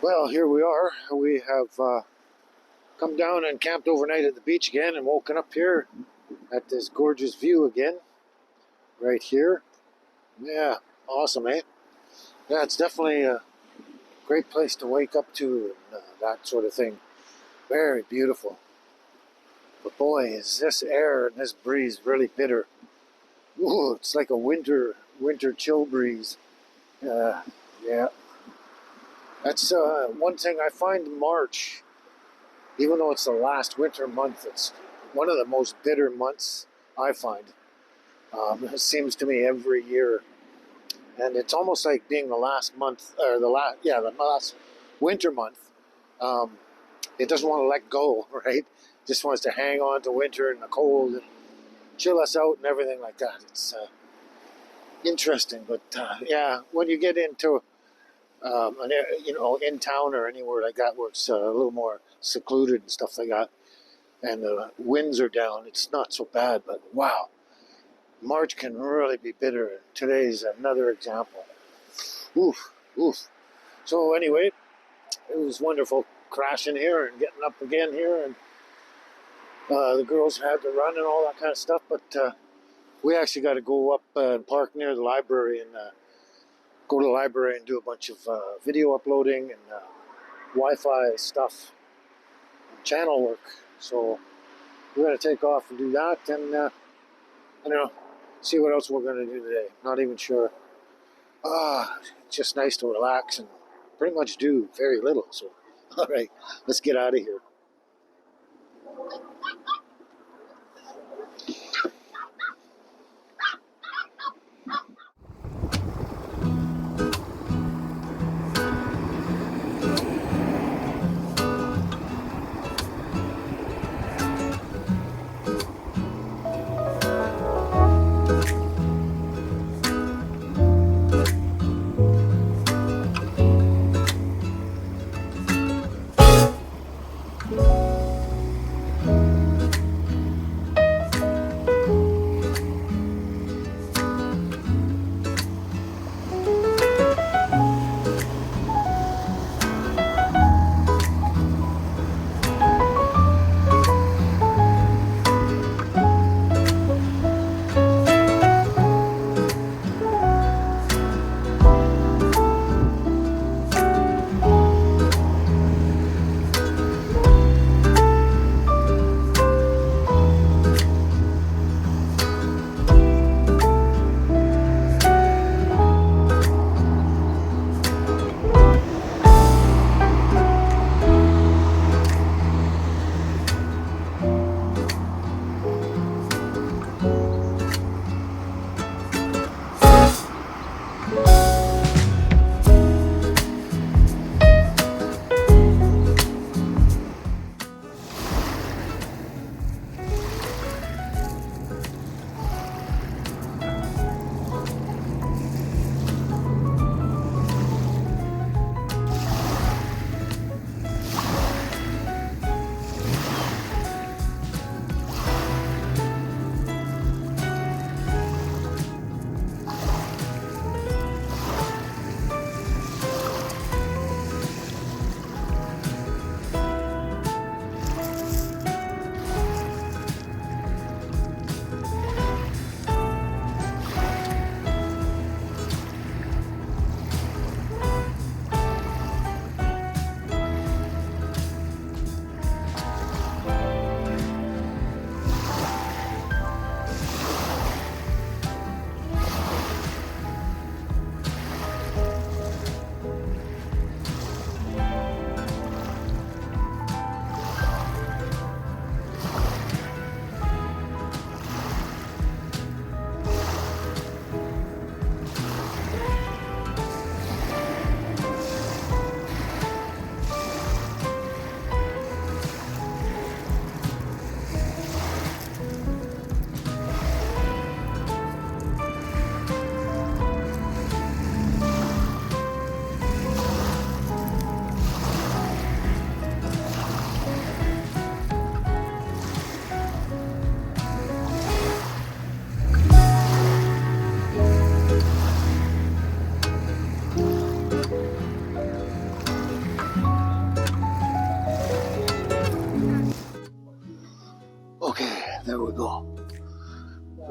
Well, here we are. We have come down and camped overnight at the beach again and woken up here at this gorgeous view again, right here. Yeah, awesome, eh? Yeah, it's definitely a great place to wake up to and that sort of thing. Very beautiful. But boy, is this air and this breeze really bitter. Ooh, it's like a winter chill breeze. Yeah, that's one thing I find in March. Even though it's the last winter month, it's one of the most bitter months I find. It seems to me every year, and it's almost like being the last month or the last winter month. Um, it doesn't want to let go, right? Just wants to hang on to winter and the cold and chill us out and everything like that. It's interesting, but yeah, when you get into in town or anywhere like that where it's a little more secluded and stuff like that, and the winds are down, it's not so bad. But wow, March can really be bitter. Today's another example. Oof, oof. So anyway, it was wonderful crashing here and getting up again here, and the girls had to run and all that kind of stuff. But we actually got to go up and park near the library and go to the library and do a bunch of video uploading and Wi-Fi stuff, and channel work. So we're going to take off and do that, and I don't know, see what else we're going to do today. Not even sure. It's just nice to relax and pretty much do very little. So, all right, let's get out of here.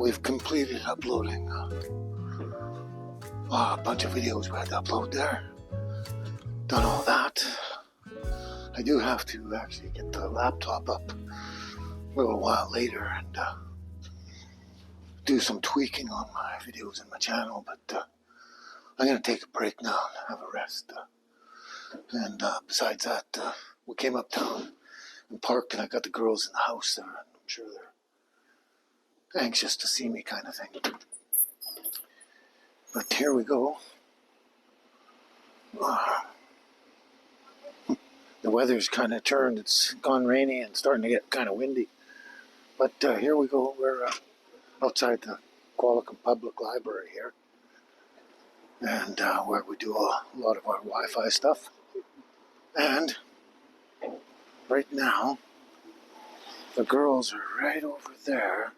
we've completed uploading a bunch of videos we had to upload there. Done all that. I do have to actually get the laptop up a little while later and do some tweaking on my videos in my channel, but I'm going to take a break now and have a rest. And besides that, we came uptown and parked, and I got the girls in the house there, and I'm sure they're anxious to see me, kind of thing. But here we go. The weather's kind of turned. It's gone rainy and starting to get kind of windy. But here we go. We're outside the Qualicum Public Library here, and where we do a lot of our Wi-Fi stuff. And right now, the girls are right over there,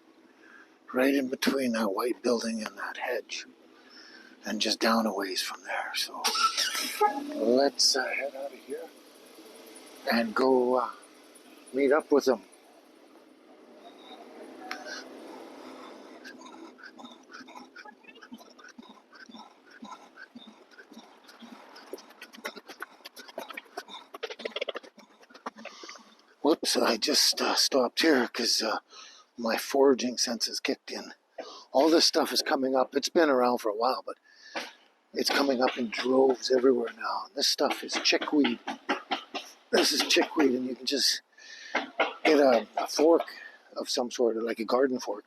right in between that white building and that hedge, and just down a ways from there. So let's head out of here and go meet up with them. Whoops, I just stopped here because my foraging senses kicked in. All this stuff is coming up. It's been around for a while, but it's coming up in droves everywhere now. This stuff is chickweed. This is chickweed, and you can just get a fork of some sort, like a garden fork,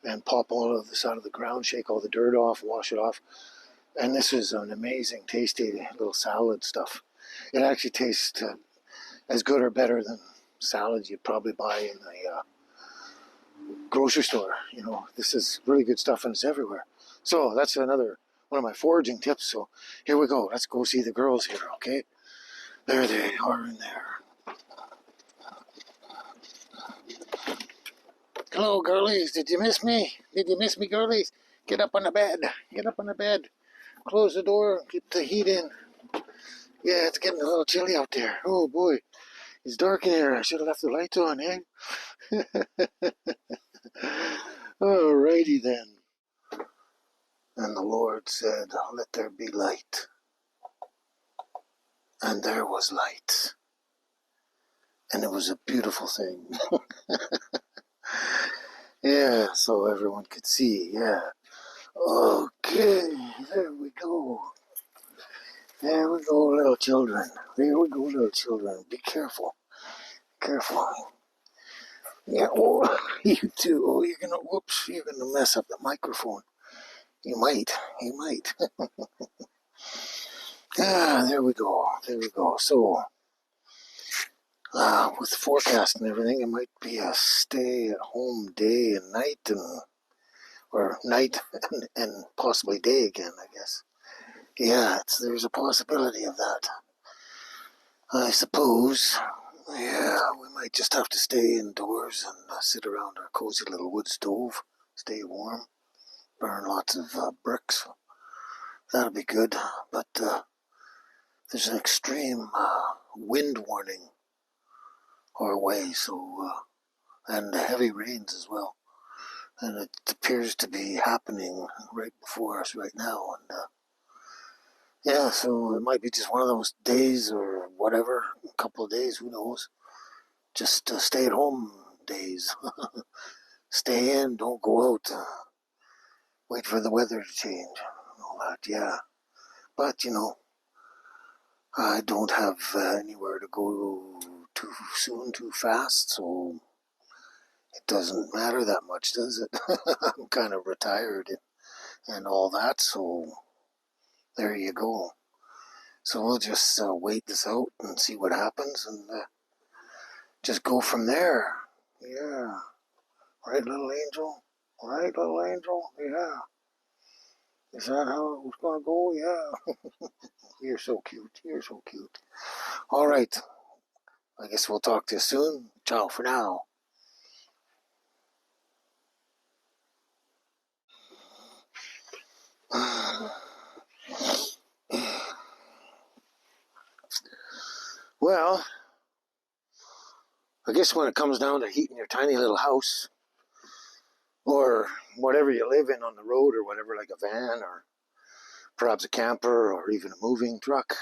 and pop all of this out of the ground, shake all the dirt off, wash it off. And this is an amazing, tasty little salad stuff. It actually tastes as good or better than salads you'd probably buy in the grocery store. You know, this is really good stuff, and it's everywhere. So that's another one of my foraging tips. So here we go. Let's go see the girls here, okay? There they are in there. Hello, girlies. Did you miss me? Did you miss me, girlies? Get up on the bed. Get up on the bed. Close the door. Keep the heat in. Yeah, it's getting a little chilly out there. Oh, boy. It's dark in here. I should have left the lights on, eh? Alrighty then. And the Lord said, let there be light. And there was light. And it was a beautiful thing. Yeah, so everyone could see, yeah. Okay, there we go. There we go, little children. There we go, little children. Be careful. Careful. Yeah, oh, you too. Oh, whoops, you're gonna mess up the microphone. You might. There we go. There we go. So, with the forecast and everything, it might be a stay-at-home day and night, or night and possibly day again, I guess. Yeah, there's a possibility of that. I suppose. Yeah, we might just have to stay indoors and sit around our cozy little wood stove, stay warm, burn lots of bricks. That'll be good. But there's an extreme wind warning our way, so and heavy rains as well. And it appears to be happening right before us right now. And yeah, so it might be just one of those days or whatever, a couple of days, who knows. Just stay at home days. Stay in, don't go out. Wait for the weather to change. All that, yeah. But, you know, I don't have anywhere to go too soon, too fast, so it doesn't matter that much, does it? I'm kind of retired and all that, so there you go. So we'll just wait this out and see what happens and just go from there. Yeah. Right, little angel? Right, little angel? Yeah. Is that how it was going to go? Yeah. You're so cute. You're so cute. All right. I guess we'll talk to you soon. Ciao for now. Well, I guess when it comes down to heating your tiny little house, or whatever you live in on the road or whatever, like a van or perhaps a camper or even a moving truck,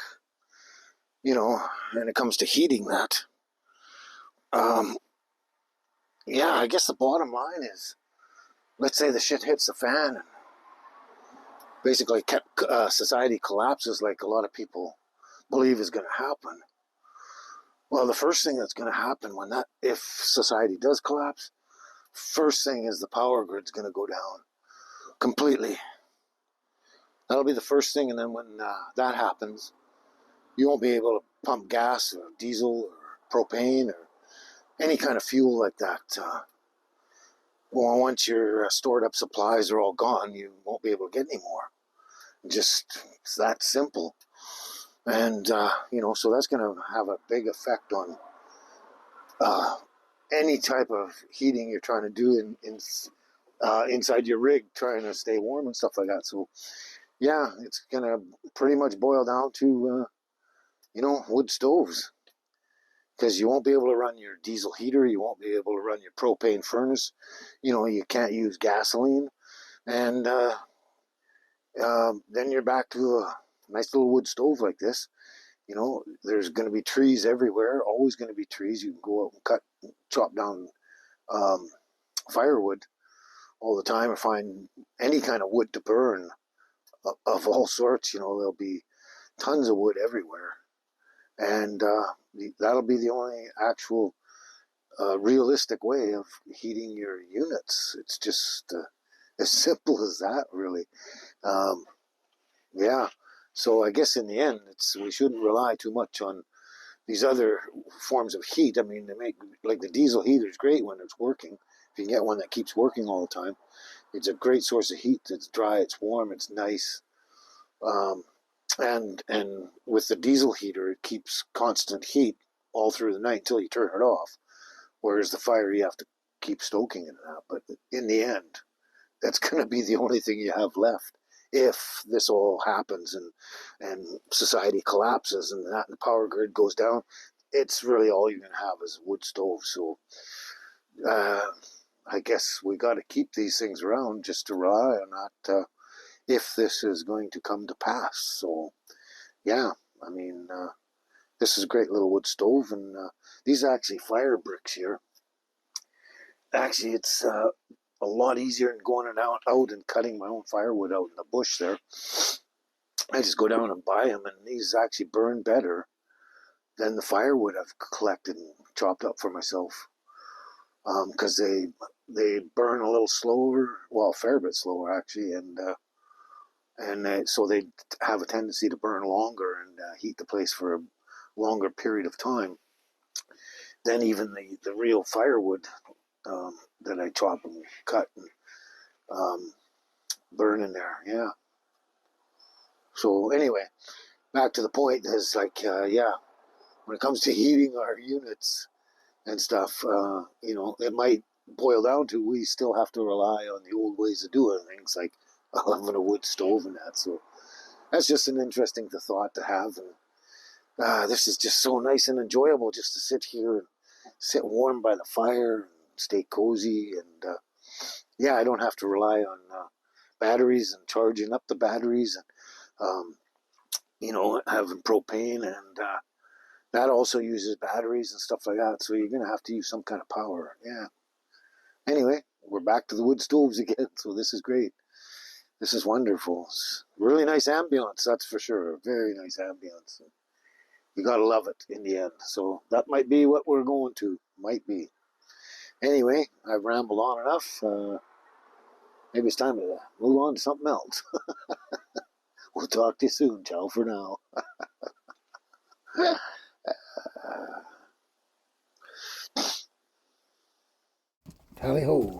and it comes to heating that. Um, yeah, I guess the bottom line is, let's say the shit hits the fan and basically society collapses like a lot of people believe is going to happen. Well, the first thing that's going to happen if society does collapse, first thing is the power grid's going to go down completely. That'll be the first thing, and then when that happens, you won't be able to pump gas or diesel or propane or any kind of fuel like that. Well, once your stored up supplies are all gone, you won't be able to get any more. It's that simple. And, so that's going to have a big effect on any type of heating you're trying to do inside your rig, trying to stay warm and stuff like that. So, yeah, it's going to pretty much boil down to, wood stoves. Because you won't be able to run your diesel heater, you won't be able to run your propane furnace. You can't use gasoline. And then you're back to a nice little wood stove like this. There's going to be trees everywhere, always going to be trees. You can go out and chop down firewood all the time or find any kind of wood to burn of all sorts. There'll be tons of wood everywhere. And that'll be the only actual realistic way of heating your units. It's just as simple as that, really. Yeah. So I guess in the end, we shouldn't rely too much on these other forms of heat. I mean, they make like the diesel heater is great when it's working. If you can get one that keeps working all the time, it's a great source of heat. It's dry, it's warm, it's nice. And with the diesel heater, it keeps constant heat all through the night until you turn it off. Whereas the fire, you have to keep stoking it out. But in the end, that's going to be the only thing you have left if this all happens and society collapses and the power grid goes down. It's really all you're going to have is a wood stove. So I guess we got to keep these things around just to rely on that if this is going to come to pass. So yeah, I mean, this is a great little wood stove, and these are actually fire bricks here. Actually, it's a lot easier than going out and cutting my own firewood out in the bush there. I just go down and buy them, and these actually burn better than the firewood I've collected and chopped up for myself. Because they burn a little slower, well, a fair bit slower actually, so they have a tendency to burn longer and heat the place for a longer period of time than even the real firewood that I chop and cut and burn in there. Yeah. So anyway, back to the point is when it comes to heating our units and stuff, it might boil down to we still have to rely on the old ways of doing things like having a wood stove and that. So that's just an interesting thought to have. And this is just so nice and enjoyable just to sit here and sit warm by the fire and stay cozy. And I don't have to rely on batteries and charging up the batteries and having propane and that also uses batteries and stuff like that. So you're going to have to use some kind of power. Yeah. Anyway, we're back to the wood stoves again. So this is great. This is wonderful. It's really nice ambience, that's for sure. Very nice ambience. You got to love it in the end. So that might be what we're going to. Might be. Anyway, I've rambled on enough. Maybe it's time to move on to something else. We'll talk to you soon. Ciao for now. Tally ho.